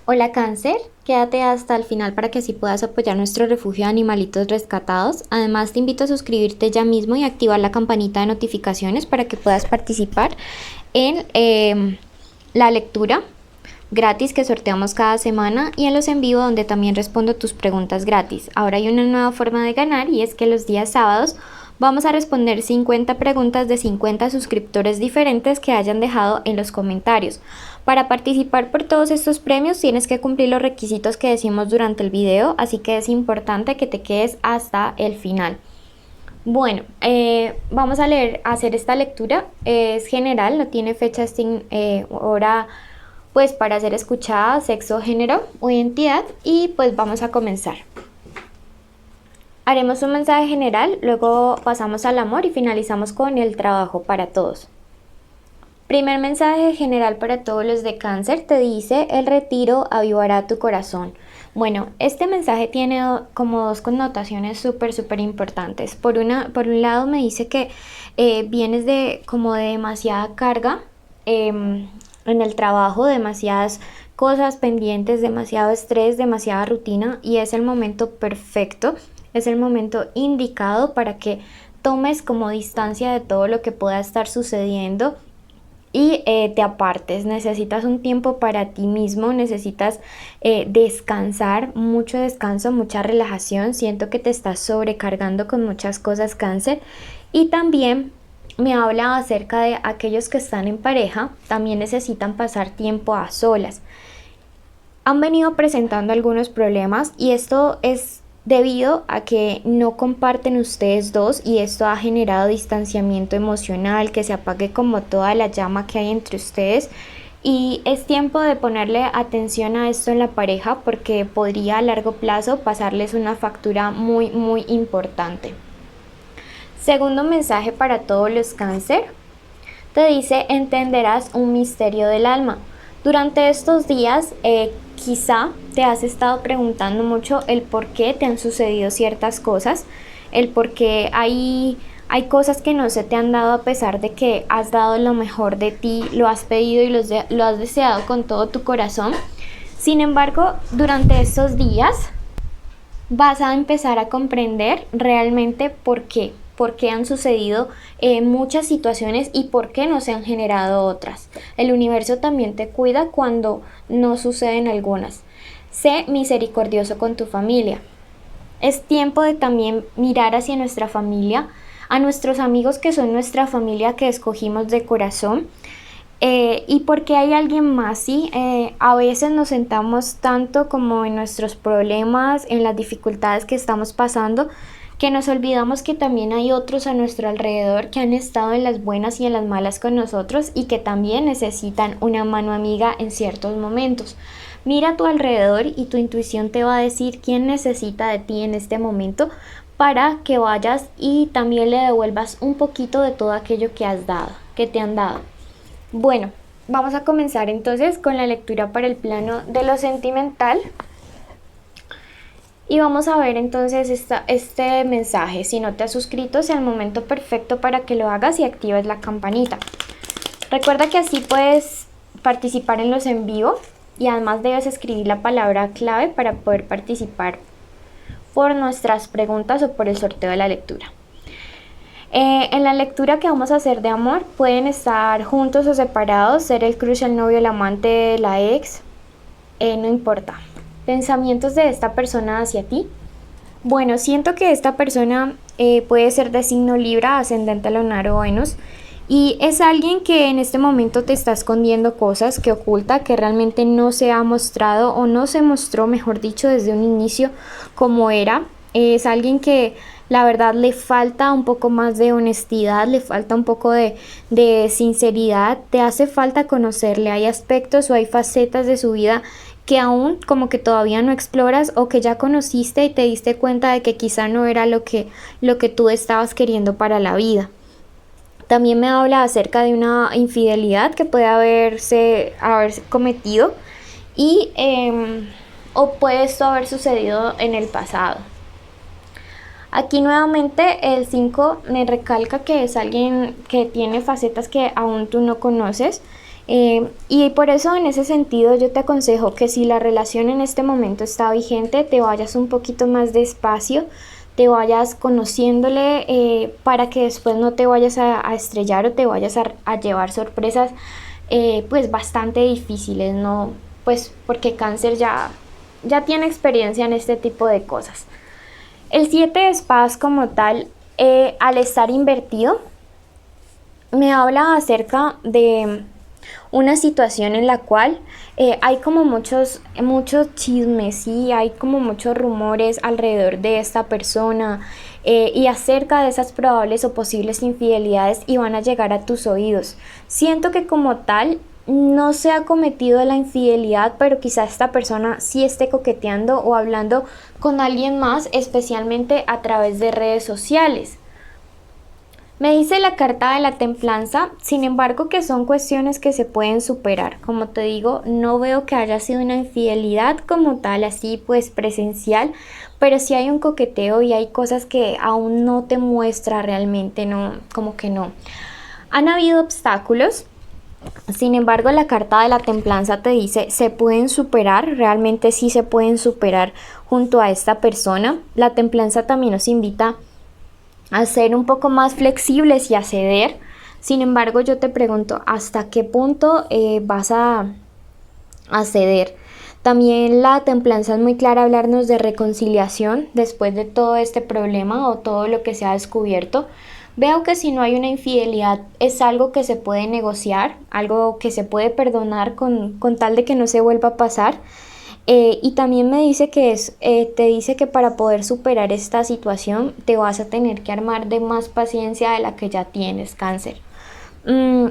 Hola Cáncer, quédate hasta el final para que así puedas apoyar nuestro refugio de animalitos rescatados. Además te invito a suscribirte ya mismo y activar la campanita de notificaciones para que puedas participar en la lectura gratis que sorteamos cada semana y en los en vivo donde también respondo tus preguntas gratis. Ahora hay una nueva forma de ganar y es que los días sábados vamos a responder 50 preguntas de 50 suscriptores diferentes que hayan dejado en los comentarios. Para participar por todos estos premios tienes que cumplir los requisitos que decimos durante el video, así que es importante que te quedes hasta el final. Bueno, vamos a hacer esta lectura. Es general, no tiene fecha hora pues para ser escuchada, sexo, género o identidad, y pues vamos a comenzar. Haremos un mensaje general, luego pasamos al amor y finalizamos con el trabajo para todos. Primer mensaje general para todos los de Cáncer, te dice: el retiro avivará tu corazón. Bueno, este mensaje tiene como dos connotaciones súper importantes. Por un lado me dice que vienes de demasiada carga en el trabajo, demasiadas cosas pendientes, demasiado estrés, demasiada rutina, y es el momento perfecto, es el momento indicado para que tomes como distancia de todo lo que pueda estar sucediendo y te apartes. Necesitas un tiempo para ti mismo, necesitas descansar, mucho descanso, mucha relajación. Siento que te estás sobrecargando con muchas cosas, Cáncer. Y también me habla acerca de aquellos que están en pareja, también necesitan pasar tiempo a solas. Han venido presentando algunos problemas y esto es debido a que no comparten ustedes dos, y esto ha generado distanciamiento emocional, que se apague como toda la llama que hay entre ustedes, y es tiempo de ponerle atención a esto en la pareja porque podría a largo plazo pasarles una factura muy importante. Segundo mensaje para todos los Cáncer, te dice: entenderás un misterio del alma. Durante estos días quizá te has estado preguntando mucho el por qué te han sucedido ciertas cosas, el por qué hay cosas que no se te han dado a pesar de que has dado lo mejor de ti, lo has pedido y lo has deseado con todo tu corazón. Sin embargo, durante estos días vas a empezar a comprender realmente por qué han sucedido muchas situaciones y por qué no se han generado otras. El universo también te cuida cuando no suceden algunas. Sé misericordioso con tu familia. Es tiempo de también mirar hacia nuestra familia, a nuestros amigos que son nuestra familia que escogimos de corazón. Y porque hay alguien más, ¿sí? A veces nos sentamos tanto como en nuestros problemas, en las dificultades que estamos pasando, que nos olvidamos que también hay otros a nuestro alrededor que han estado en las buenas y en las malas con nosotros y que también necesitan una mano amiga en ciertos momentos. Mira a tu alrededor y tu intuición te va a decir quién necesita de ti en este momento para que vayas y también le devuelvas un poquito de todo aquello que has dado, que te han dado. Bueno, vamos a comenzar entonces con la lectura para el plano de lo sentimental. Y vamos a ver entonces este mensaje. Si no te has suscrito, es el momento perfecto para que lo hagas y actives la campanita. Recuerda que así puedes participar en los en vivo y además debes escribir la palabra clave para poder participar por nuestras preguntas o por el sorteo de la lectura. En la lectura que vamos a hacer de amor, pueden estar juntos o separados, ser el crush, el novio, el amante, la ex, no importa. Pensamientos de esta persona hacia ti. Bueno, siento que esta persona puede ser de signo Libra, ascendente lunar o Venus, y es alguien que en este momento te está escondiendo cosas, que oculta, que realmente no se ha mostrado o no se mostró, mejor dicho, desde un inicio como era. Es alguien que la verdad le falta un poco más de honestidad, le falta un poco de sinceridad, te hace falta conocerle. Hay aspectos o hay facetas de su vida que aún como que todavía no exploras o que ya conociste y te diste cuenta de que quizá no era lo que tú estabas queriendo para la vida. También me habla acerca de una infidelidad que puede haberse cometido y o puede esto haber sucedido en el pasado. Aquí nuevamente el 5 me recalca que es alguien que tiene facetas que aún tú no conoces Y por eso en ese sentido yo te aconsejo que si la relación en este momento está vigente, te vayas un poquito más despacio, te vayas conociéndole para que después no te vayas a estrellar o te vayas a llevar sorpresas pues bastante difíciles, ¿no? Pues porque Cáncer ya tiene experiencia en este tipo de cosas. El 7 de espadas como tal, al estar invertido, me habla acerca de una situación en la cual hay como muchos chismes, ¿sí? Hay como muchos rumores alrededor de esta persona y acerca de esas probables o posibles infidelidades y van a llegar a tus oídos. Siento que como tal no se ha cometido la infidelidad, pero quizá esta persona sí esté coqueteando o hablando con alguien más, especialmente a través de redes sociales. Me dice la carta de la templanza, sin embargo, que son cuestiones que se pueden superar. Como te digo, no veo que haya sido una infidelidad como tal, así pues presencial, pero sí hay un coqueteo y hay cosas que aún no te muestra realmente, no, como que no. Han habido obstáculos. Sin embargo, la carta de la templanza te dice, se pueden superar, realmente sí se pueden superar junto a esta persona. La templanza también nos invita a ser un poco más flexibles y a ceder. Sin embargo, yo te pregunto, ¿hasta qué punto vas a ceder? También la templanza es muy clara hablarnos de reconciliación después de todo este problema o todo lo que se ha descubierto. Veo que si no hay una infidelidad es algo que se puede negociar, algo que se puede perdonar con tal de que no se vuelva a pasar. Y también me dice te dice que para poder superar esta situación te vas a tener que armar de más paciencia de la que ya tienes, Cáncer. Mm,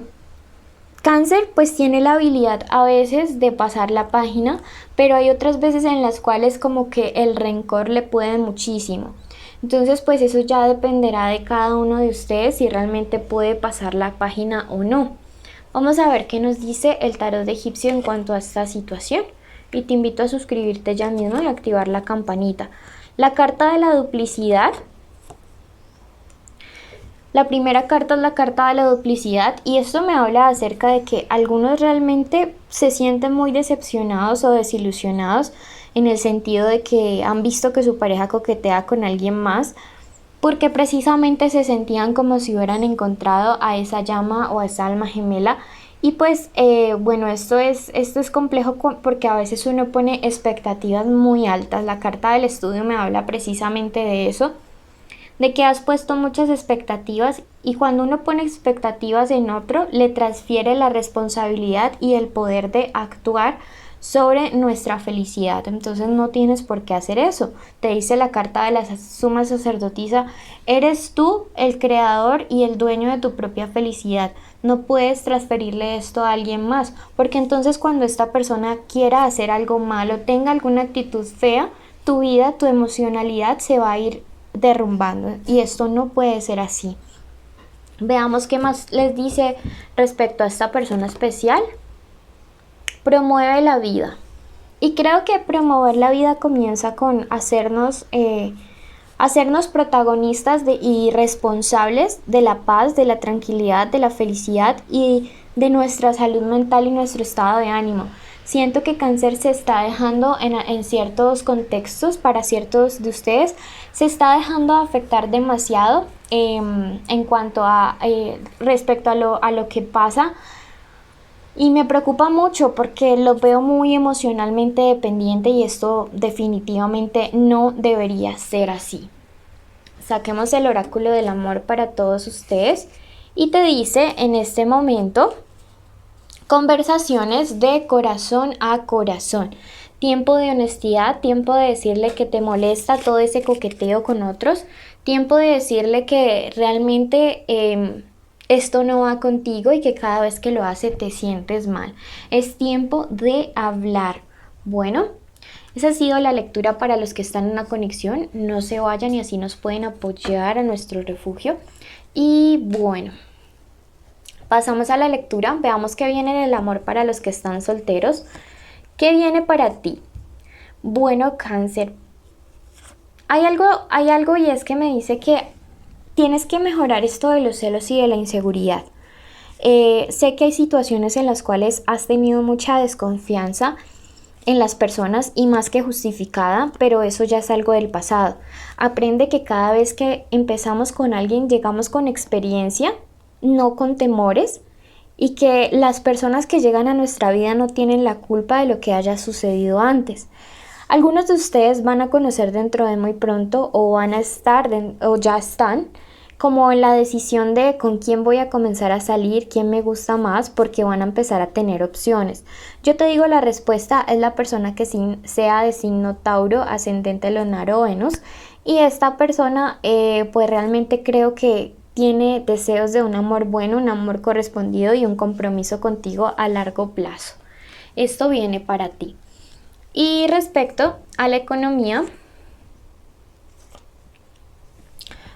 Cáncer pues tiene la habilidad a veces de pasar la página, pero hay otras veces en las cuales como que el rencor le puede muchísimo. Entonces pues eso ya dependerá de cada uno de ustedes si realmente puede pasar la página o no. Vamos a ver qué nos dice el tarot de egipcio en cuanto a esta situación. Y te invito a suscribirte ya mismo y activar la campanita. La carta de la duplicidad. La primera carta es la carta de la duplicidad y esto me habla acerca de que algunos realmente se sienten muy decepcionados o desilusionados en el sentido de que han visto que su pareja coquetea con alguien más porque precisamente se sentían como si hubieran encontrado a esa llama o a esa alma gemela. Y pues bueno, esto es complejo porque a veces uno pone expectativas muy altas. La carta del estudio me habla precisamente de eso, de que has puesto muchas expectativas y cuando uno pone expectativas en otro, le transfiere la responsabilidad y el poder de actuar sobre nuestra felicidad. Entonces no tienes por qué hacer eso. Te dice la carta de la suma sacerdotisa, eres tú el creador y el dueño de tu propia felicidad. No puedes transferirle esto a alguien más, porque entonces cuando esta persona quiera hacer algo malo, tenga alguna actitud fea, tu vida, tu emocionalidad se va a ir derrumbando y esto no puede ser así. Veamos qué más les dice respecto a esta persona especial. Promueve la vida. Y creo que promover la vida comienza con hacernos protagonistas y responsables de la paz, de la tranquilidad, de la felicidad y de nuestra salud mental y nuestro estado de ánimo. Siento que Cáncer se está dejando en ciertos contextos, para ciertos de ustedes, se está dejando afectar demasiado en cuanto a respecto a lo que pasa. Y me preocupa mucho porque lo veo muy emocionalmente dependiente y esto definitivamente no debería ser así. Saquemos el oráculo del amor para todos ustedes y te dice en este momento conversaciones de corazón a corazón. Tiempo de honestidad, tiempo de decirle que te molesta todo ese coqueteo con otros, tiempo de decirle que realmente esto no va contigo y que cada vez que lo hace te sientes mal. Es tiempo de hablar. Bueno, esa ha sido la lectura para los que están en una conexión. No se vayan y así nos pueden apoyar a nuestro refugio. Y bueno, pasamos a la lectura. Veamos qué viene en el amor para los que están solteros. ¿Qué viene para ti? Bueno, Cáncer. Hay algo y es que me dice que tienes que mejorar esto de los celos y de la inseguridad. Sé que hay situaciones en las cuales has tenido mucha desconfianza en las personas y más que justificada, pero eso ya es algo del pasado. Aprende que cada vez que empezamos con alguien llegamos con experiencia, no con temores, y que las personas que llegan a nuestra vida no tienen la culpa de lo que haya sucedido antes. Algunos de ustedes van a conocer dentro de muy pronto o van a estar o ya están como en la decisión de con quién voy a comenzar a salir, quién me gusta más, porque van a empezar a tener opciones. Yo te digo, la respuesta es la persona que sea de signo Tauro, ascendente Leonaro o Venus, y esta persona pues realmente creo que tiene deseos de un amor bueno, un amor correspondido y un compromiso contigo a largo plazo. Esto viene para ti. Y respecto a la economía,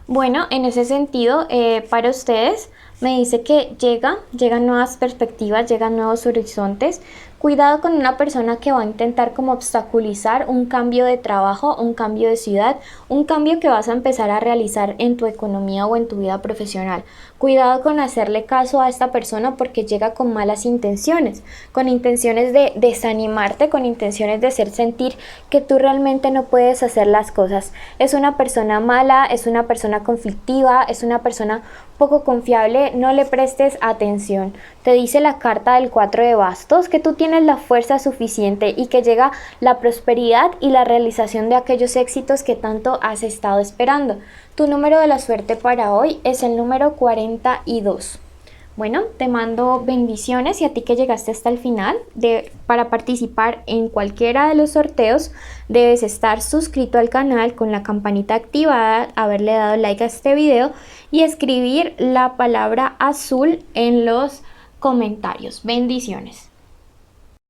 bueno, en ese sentido, para ustedes me dice que llegan nuevas perspectivas, llegan nuevos horizontes. Cuidado con una persona que va a intentar como obstaculizar un cambio de trabajo, un cambio de ciudad, un cambio que vas a empezar a realizar en tu economía o en tu vida profesional. Cuidado con hacerle caso a esta persona porque llega con malas intenciones, con intenciones de desanimarte, con intenciones de hacer sentir que tú realmente no puedes hacer las cosas. Es una persona mala, es una persona conflictiva, es una persona poco confiable, no le prestes atención. Te dice la carta del 4 de bastos que tú tienes la fuerza suficiente y que llega la prosperidad y la realización de aquellos éxitos que tanto has estado esperando. Tu número de la suerte para hoy es el número 42. Bueno, te mando bendiciones y a ti que llegaste hasta el final, para participar en cualquiera de los sorteos debes estar suscrito al canal con la campanita activada, haberle dado like a este video y escribir la palabra azul en los comentarios. Bendiciones.